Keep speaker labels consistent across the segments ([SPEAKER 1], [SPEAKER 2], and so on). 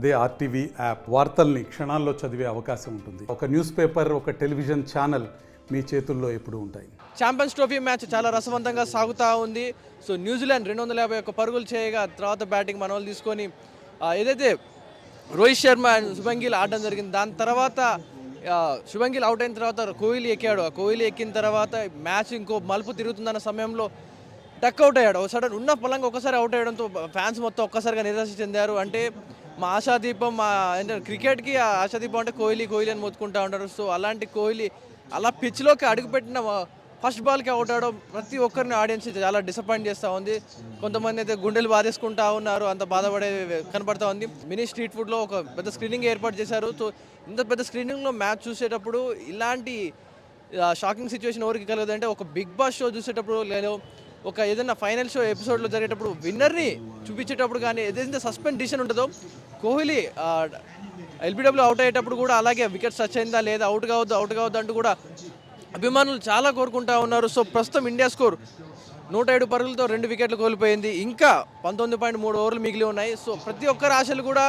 [SPEAKER 1] అదే RTV app వార్తల్ని క్షణాల్లో చదివే అవకాశం ఉంటుంది. ఒక న్యూస్ పేపర్, ఒక టెలివిజన్ ఛానల్ మీ చేతుల్లో ఎప్పుడూ ఉంటాయి.
[SPEAKER 2] ఛాంపియన్స్ ట్రోఫీ మ్యాచ్ చాలా రసవంతంగా సాగుతూ ఉంది. సో న్యూజిలాండ్ 251 పరుగులు చేయగా తర్వాత బ్యాటింగ్ మన వాళ్ళు తీసుకొని ఏదైతే రోహిత్ శర్మ అండ్ శుభన్ గిల్ ఆడడం జరిగింది. దాని తర్వాత శుభన్ గిల్ అవుట్ అయిన తర్వాత కోహ్లీ ఎక్కాడు. కోహ్లీ ఎక్కిన తర్వాత మ్యాచ్ ఇంకో మలుపు తిరుగుతుందన్న సమయంలో డక్అవుట్ అయ్యాడు. సడన్ ఉన్న పొలంగా ఒక్కసారి అవుట్ అయ్యడంతో ఫ్యాన్స్ మొత్తం ఒక్కసారిగా నిరాశ చెందారు. అంటే మా ఆశాదీపం, మా క్రికెట్కి ఆశాదీపం అంటే కోహ్లీ అని మొత్తుకుంటూ ఉంటారు. సో అలాంటి కోహ్లీ అలా పిచ్లోకి అడుగుపెట్టిన ఫస్ట్ బాల్కి అవుట్ అవడం ప్రతి ఒక్కరిని ఆడియన్స్ చాలా డిసప్పాయింట్ చేస్తూ ఉంది. కొంతమంది అయితే గుండెలు బాధేసుకుంటా ఉన్నారు, అంత బాధపడే కనపడతా ఉంది. మినీ స్ట్రీట్ ఫుడ్లో ఒక పెద్ద స్క్రీనింగ్ ఏర్పాటు చేశారు. సో ఇంత పెద్ద స్క్రీనింగ్లో మ్యాచ్ చూసేటప్పుడు ఇలాంటి షాకింగ్ సిచ్యువేషన్ ఎవరికి కలగదు. అంటే ఒక బిగ్ బాస్ షో చూసేటప్పుడు లేదు, ఒక ఏదైనా ఫైనల్ షో ఎపిసోడ్లో జరిగేటప్పుడు విన్నర్ని చూపించేటప్పుడు కానీ ఏదైతే సస్పెండ్ డిసిషన్ ఉంటుందో, కోహ్లీ ఎల్బిడబ్ల్యూ అవుట్ అయ్యేటప్పుడు కూడా అలాగే వికెట్స్ టచ్ అయిందా లేదా, అవుట్ కావద్దు అంటూ కూడా అభిమానులు చాలా కోరుకుంటా ఉన్నారు. సో ప్రస్తుతం ఇండియా స్కోర్ 107 పరుగులతో 2 వికెట్లు కోల్పోయింది. ఇంకా 19.3 ఓవర్లు మిగిలి ఉన్నాయి. సో ప్రతి ఒక్కరి ఆశలు కూడా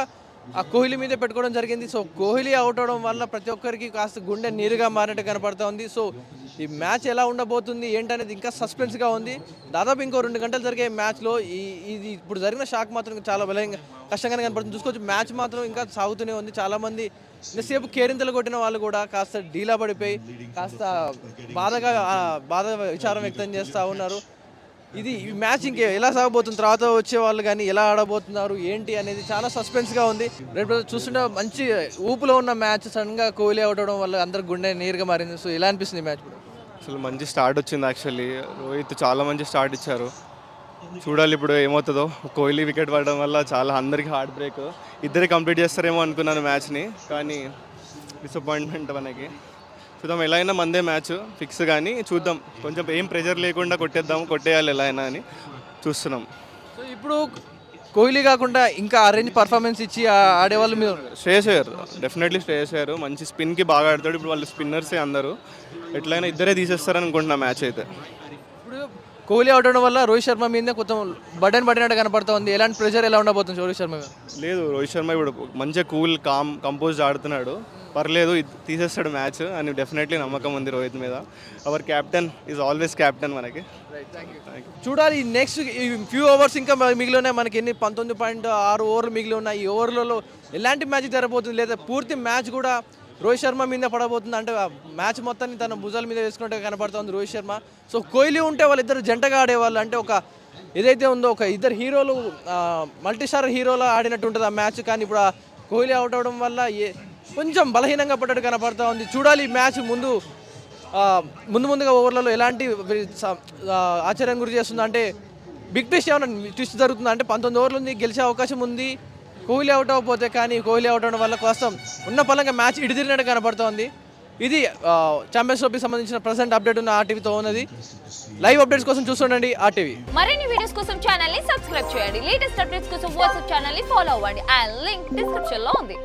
[SPEAKER 2] ఆ కోహ్లీ మీదే పెట్టుకోవడం జరిగింది. సో కోహ్లీ అవుట్ అవడం వల్ల ప్రతి ఒక్కరికి కాస్త గుండె నీరుగా మారినట్టు కనపడతా ఉంది. సో ఈ మ్యాచ్ ఎలా ఉండబోతుంది ఏంటనేది ఇంకా సస్పెన్స్గా ఉంది. దాదాపు ఇంకో 2 గంటలు జరిగే మ్యాచ్లో ఇది ఇప్పుడు జరిగిన షాక్ మాత్రం చాలా బలంగా కష్టంగానే కనపడుతుంది. చూసుకోవచ్చు మ్యాచ్ మాత్రం ఇంకా సాగుతూనే ఉంది. చాలామంది ఇంతసేపు కేరింతలు కొట్టిన వాళ్ళు కూడా కాస్త డీలా పడిపోయి కాస్త బాధ విచారం వ్యక్తం చేస్తూ ఉన్నారు. ఈ మ్యాచ్ ఇంకే ఎలా సాగబోతుంది, తర్వాత వచ్చే వాళ్ళు కానీ ఎలా ఆడబోతున్నారు ఏంటి అనేది చాలా సస్పెన్స్గా ఉంది. రేపు చూస్తుంటే మంచి ఊపులో ఉన్న మ్యాచ్ సడన్గా కోహ్లీ అవుట్ అవడం వల్ల అందరు గుండె నీరుగా మారింది. సో ఎలా అనిపిస్తుంది మ్యాచ్?
[SPEAKER 3] అసలు మంచి స్టార్ట్ వచ్చింది. యాక్చువల్లీ రోహిత్ చాలా మంచి స్టార్ట్ ఇచ్చారు. చూడాలి ఇప్పుడు ఏమవుతుందో. కోహ్లీ వికెట్ పడడం వల్ల చాలా అందరికీ హార్ట్ బ్రేక్. ఇద్దరే కంప్లీట్ చేస్తారేమో అనుకున్నాను మ్యాచ్ని, కానీ డిసప్పాయింట్మెంట్ మనకి. చూద్దాం, ఎలా అయినా మందే మ్యాచ్ ఫిక్స్, కానీ చూద్దాం. కొంచెం ఏం ప్రెషర్ లేకుండా కొట్టేయాలి ఎలా అయినా అని చూస్తున్నాం.
[SPEAKER 2] సో ఇప్పుడు కోహ్లీ కాకుండా ఇంకా అరేంజ్ పర్ఫార్మెన్స్ ఇచ్చి ఆడేవాళ్ళు మీరు
[SPEAKER 3] శ్రేయస్ అయ్యారు, డెఫినెట్లీ శ్రేయస్ అయ్యారు. మంచి స్పిన్కి బాగా ఆడతాడు. ఇప్పుడు వాళ్ళు స్పిన్నర్సే అందరూ. ఎట్లయినా ఇద్దరే తీసేస్తారని అనుకుంటున్నా మ్యాచ్ అయితే.
[SPEAKER 2] ఇప్పుడు కోహ్లీ అవుట్ అవడం వల్ల రోహిత్ శర్మ మీద కొంచెం బటన్ పడినట్టు కనపడుతూ ఉంది. ఎలాంటి ప్రెషర్ ఎలా ఉండబోతుంది రోహిత్ శర్మ మీద?
[SPEAKER 3] లేదు, రోహిత్ శర్మ ఇప్పుడు మంచిగా కూల్ కంపోజ్ ఆడుతున్నాడు. పర్లేదు, తీసేస్తాడు మ్యాచ్ అని డెఫినెట్లీ నమ్మకం ఉంది రోహిత్ మీద. Hour captain is always captain మనకి.
[SPEAKER 2] చూడాలి నెక్స్ట్ ఫ్యూ ఓవర్స్ ఇంకా మిగిలి ఉన్నాయి. మనకి 19.6 ఓవర్లు మిగిలి ఉన్నాయి. ఈ ఓవర్లలో ఎలాంటి మ్యాచ్ జరగబోతుంది, లేదా పూర్తి మ్యాచ్ కూడా రోహిత్ శర్మ మీద పడబోతుంది అంటే మ్యాచ్ మొత్తాన్ని తన భుజాల మీద వేసుకున్నట్టు కనపడుతుంది రోహిత్ శర్మ. సో కోహ్లీ ఉంటే వాళ్ళిద్దరు జంటగా ఆడేవాళ్ళు. అంటే ఒక ఏదైతే ఉందో ఒక ఇద్దరు హీరోలు మల్టీస్టార్ హీరోలో ఆడినట్టు ఉంటుంది ఆ మ్యాచ్. కానీ ఇప్పుడు కోహ్లీ అవుట్ అవడం వల్ల కొంచెం బలహీనంగా పడ్డట్టు కనపడుతూ ఉంది. చూడాలి ఈ మ్యాచ్ ముందుగా ఓవర్లలో ఎలాంటి ఆశ్చర్యం గురి చేస్తుంది. అంటే బిగ్ ట్విస్ట్ ఏమైనా ట్విస్ట్ జరుగుతుందా అంటే 19 ఓవర్లు ఉంది, గెలిచే అవకాశం ఉంది కోహ్లీ అవుట్ అవ్వకపోతే. కానీ కోహ్లీ అవుట్ అవడం వల్ల కోసం ఉన్న పలంగా మ్యాచ్ ఇడిదిరినట్టు కనపడుతోంది. ఇది ఛాంపియన్స్ ట్రోఫీకి సంబంధించిన ప్రెసెంట్ అప్డేట్ ఉన్న ఆర్టీవీతో ఉన్నది. లైవ్ అప్డేట్స్ కోసం చూస్తుండండి ఆర్టీవీ.
[SPEAKER 4] మరిన్ని వీడియోస్ కోసం ఛానల్ ని సబ్స్క్రైబ్ చేయండి. లేటెస్ట్ అప్డేట్స్ కోసం వాట్సాప్ ఛానల్ ని ఫాలో అవ్వండి. ఆ లింక్ డిస్క్రిప్షన్ లో ఉంది.